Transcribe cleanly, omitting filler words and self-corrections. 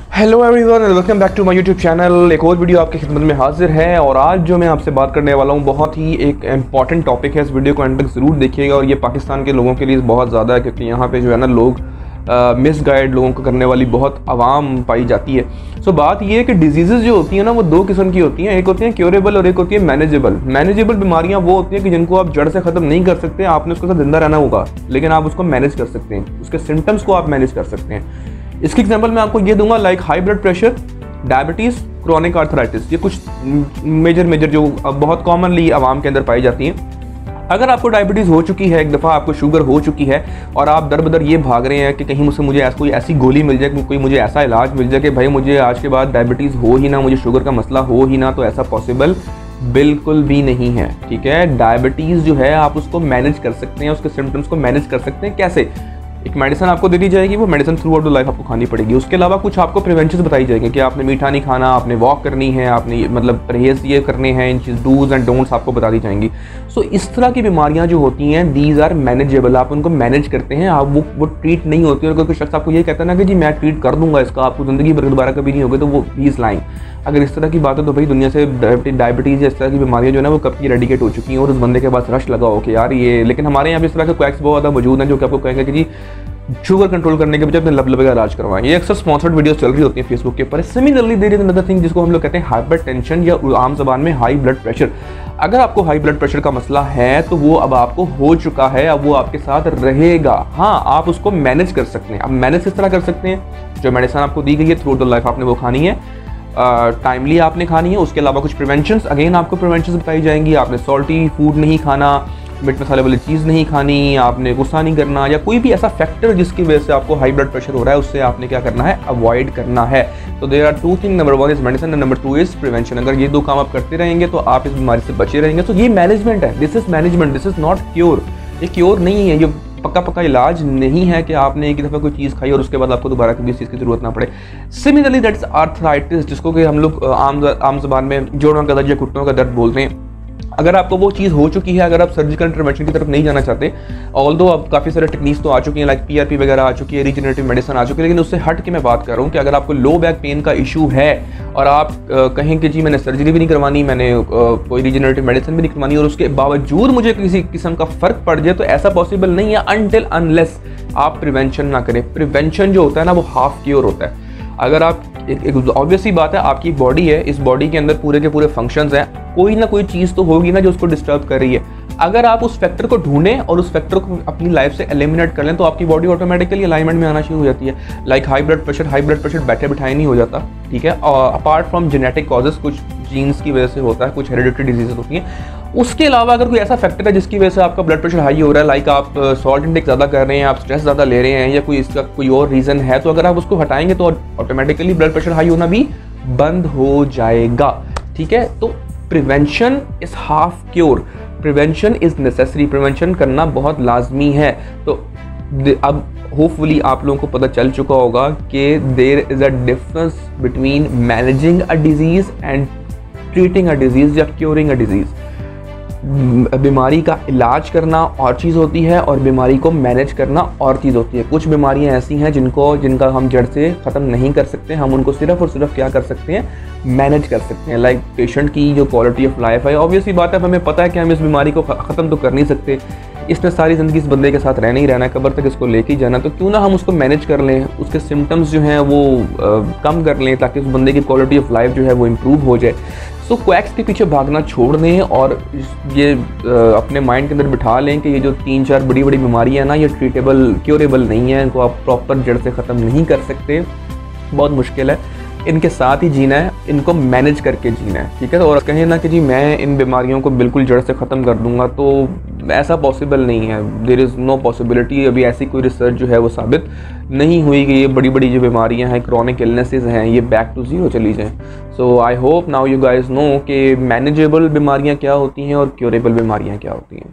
Hello everyone, welcome back to my YouTube channel. एक और video आपकी खिदमत में हाजिर है और आज जो मैं आपसे बात करने वाला हूँ बहुत ही एक इम्पॉर्टेंट टॉपिक है। इस वीडियो को एंड तक ज़रूर देखिएगा और ये पाकिस्तान के लोगों के लिए बहुत ज़्यादा है क्योंकि यहाँ पे जो है ना लोग मिसगाइड लोगों को करने वाली बहुत आवाम पाई जाती है। सो बात ये है कि डिजीज़ जो होती हैं ना वो दो किस्म की होती हैं, एक होती है क्योरेबल और एक होती है मैनेजेबल। मैनेजेबल बीमारियाँ वो होती हैं कि जिनको आप जड़ से ख़त्म नहीं कर सकते, आपने उसके साथ जिंदा रहना होगा, लेकिन आप उसको मैनेज कर सकते हैं, उसके सिम्टम्स को आप मैनेज कर सकते हैं। इसकी एग्जांपल मैं आपको ये दूंगा like high blood pressure, diabetes, chronic arthritis. ये कुछ मेजर जो बहुत कॉमनली आवाम के अंदर पाई जाती हैं। अगर आपको डायबिटीज़ हो चुकी है, एक दफ़ा आपको शुगर हो चुकी है और आप दर बदर ये भाग रहे हैं कि कहीं मुझे कोई ऐसी गोली मिल जाए, कोई मुझे ऐसा इलाज मिल जाए कि भाई मुझे आज के बाद डायबिटीज़ हो ही ना, मुझे शुगर का मसला हो ही ना, तो ऐसा पॉसिबल बिल्कुल भी नहीं है। ठीक है, डायबिटीज़ जो है आप उसको मैनेज कर सकते हैं, उसके सिम्टम्स को मैनेज कर सकते हैं। कैसे? एक मेडिसिन आपको दे दी जाएगी, वो medicine through out the life आपको खानी पड़ेगी। उसके अलावा कुछ आपको प्रिवेंशन बताई जाएगी कि आपने मीठा नहीं खाना, आपने वॉक करनी है, आपने मतलब परहेज ये करने हैं, इन चीज़ डूज एंड डोंट्स आपको बता दी जाएंगी। सो इस तरह की बीमारियां जो होती हैं दीज आर मैनेजेबल, आप उनको मैनेज करते हैं, आप वो ट्रीट नहीं होती है। और कोई शख्स आपको ये कहता है ना कि जी मैं ट्रीट कर दूंगा इसका, आपको ज़िंदगी भर दोबारा कभी नहीं होगी, तो वो ही इज़ लाइंग। अगर इस तरह की बात है तो भाई दुनिया से डायबिटीज़ या इस तरह की बीमारियां जो है ना वो कब की रेडिकेट हो चुकी हैं और उस बंदे के पास रश लगा हो कि यार ये। लेकिन हमारे यहाँ भी इस तरह के क्वैक्स बहुत ज़्यादा मौजूद हैं जो कि आपको कहेंगे कि जी शुगर कंट्रोल करने के बजाय अपने लब का इलाज करवाएं। ये अक्सर स्पॉन्सर्ड वीडियोस चल रही होती हैं फेसबुक के ऊपर। Similarly there is another thing जिसको हम लोग कहते हैं हाइपरटेंशन या आम जबान में हाई ब्लड प्रेशर। अगर आपको हाई ब्लड प्रेशर का मसला है तो वो अब आपको हो चुका है, अब वो आपके साथ रहेगा। हाँ, आप उसको मैनेज कर सकते हैं। अब मैनेज किस तरह कर सकते हैं? जो मेडिसिन आपको दी गई है थ्रू द लाइफ आपने वो खानी है, टाइमली आपने खानी है। उसके अलावा कुछ प्रिवेंशंस, अगेन आपको प्रिवेंशंस बताई जाएंगी। आपने सॉल्टी फूड नहीं खाना, मिर्च मसाले वाली चीज़ नहीं खानी, आपने गुस्सा नहीं करना, या कोई भी ऐसा फैक्टर जिसकी वजह से आपको हाई ब्लड प्रेशर हो रहा है उससे आपने क्या करना है, अवॉइड करना है। तो there are two thing, number 1 is medicine and number 2 is prevention. अगर ये दो काम आप करते रहेंगे तो आप इस बीमारी से बचे रहेंगे। तो ये मैनेजमेंट है, this is management, this is not cure. ये क्योर नहीं है, ये पक्का इलाज नहीं है कि आपने एक दफ़ा कोई चीज़ खाई और उसके बाद आपको दोबारा कभी इस चीज़ की जरूरत ना पड़े। सिमिलरली दैट इज आर्थराइटिस, जिसको कि हम लोग आम जबान में जोड़ों का दर्द या घुटनों का दर्द बोलते हैं। अगर आपको वो चीज़ हो चुकी है, अगर आप सर्जिकल इंटरवेंशन की तरफ नहीं जाना चाहते, ऑल्दो अब काफ़ी सारे टेक्निक्स तो आ चुकी हैं, लाइक PRP वगैरह आ चुकी है, रीजनरेटिव मेडिसिन आ चुकी है, लेकिन उससे हट के मैं बात कर रहा हूँ कि अगर आपको लो बैक पेन का इशू है और आप कहें कि जी मैंने सर्जरी भी नहीं करवानी, मैंने कोई रीजनरेटिव मेडिसिन भी नहीं करवानी और उसके बावजूद मुझे किसी किस्म का फ़र्क पड़ जाए, तो ऐसा पॉसिबल नहीं है अनटिल अनलेस आप प्रिवेंशन ना करें। प्रिवेंशन जो होता है ना वो हाफ क्योर होता है। अगर आप एक ऑब्वियस सी बात है, आपकी बॉडी है, इस बॉडी के अंदर पूरे के पूरे फंक्शंस हैं, कोई ना कोई चीज़ तो होगी ना जो उसको डिस्टर्ब कर रही है। अगर आप उस फैक्टर को ढूंढें और उस फैक्टर को अपनी लाइफ से एलिमिनेट कर लें तो आपकी बॉडी ऑटोमेटिकली अलाइनमेंट में आना शुरू हो जाती है। लाइक हाई ब्लड प्रेशर बैठे बिठाए नहीं हो जाता, ठीक है। और अपार्ट फ्रॉम जेनेटिक कॉजेज, कुछ जीन्स की वजह से होता है, कुछ हेरिडिटरी डिजीज होती हैं। उसके अलावा अगर कोई ऐसा फैक्टर है जिसकी वजह से आपका ब्लड प्रेशर हाई हो रहा है, लाइक आप सॉल्ट इंटेक ज़्यादा कर रहे हैं, आप स्ट्रेस ज़्यादा ले रहे हैं, या कोई इसका कोई और रीज़न है, तो अगर आप उसको हटाएंगे तो ऑटोमेटिकली ब्लड प्रेशर हाई होना भी बंद हो जाएगा। ठीक है, तो prevention is half cure, prevention is necessary, prevention करना बहुत लाजमी है। तो अब होपफुली आप लोगों को पता चल चुका होगा कि there is a difference between managing a disease and treating a disease या क्योरिंग अ डिजीज। बीमारी का इलाज करना और चीज़ होती है और बीमारी को मैनेज करना और चीज़ होती है। कुछ बीमारियां ऐसी हैं जिनका हम जड़ से ख़त्म नहीं कर सकते, हम उनको सिर्फ और सिर्फ क्या कर सकते हैं, मैनेज कर सकते हैं। लाइक पेशेंट की जो क्वालिटी ऑफ लाइफ है, ऑब्वियसली बात है, हमें पता है कि हम इस बीमारी को ख़त्म तो कर नहीं सकते, इसने सारी ज़िंदगी इस बंदे के साथ रहना ही रहना है, कब्र तक इसको लेके ही जाना, तो क्यों ना हम उसको मैनेज कर लें, उसके सिम्टम्स जो हैं वो कम कर लें ताकि उस बंदे की क्वालिटी ऑफ लाइफ जो है वो इम्प्रूव हो जाए। सो क्वैक्स के पीछे भागना छोड़ दें और ये अपने माइंड के अंदर बिठा लें कि ये जो 3-4 बड़ी बड़ी बीमारियाँ हैं ना, ये ट्रीटेबल क्योरेबल नहीं है, इनको आप प्रॉपर जड़ से ख़त्म नहीं कर सकते, बहुत मुश्किल है। इनके साथ ही जीना है, इनको मैनेज करके जीना है, ठीक है। और कहें ना कि जी मैं इन बीमारियों को बिल्कुल जड़ से ख़त्म कर दूंगा, तो ऐसा पॉसिबल नहीं है, देयर इज़ नो पॉसिबिलिटी। अभी ऐसी कोई रिसर्च जो है वो साबित नहीं हुई कि ये बड़ी बड़ी जो बीमारियां हैं, क्रॉनिक इलनेसेस हैं, ये बैक टू ज़ीरो चली जाएँ। So I hope now you guys know कि मैनेजेबल बीमारियाँ क्या होती हैं और क्योरेबल बीमारियाँ क्या होती हैं।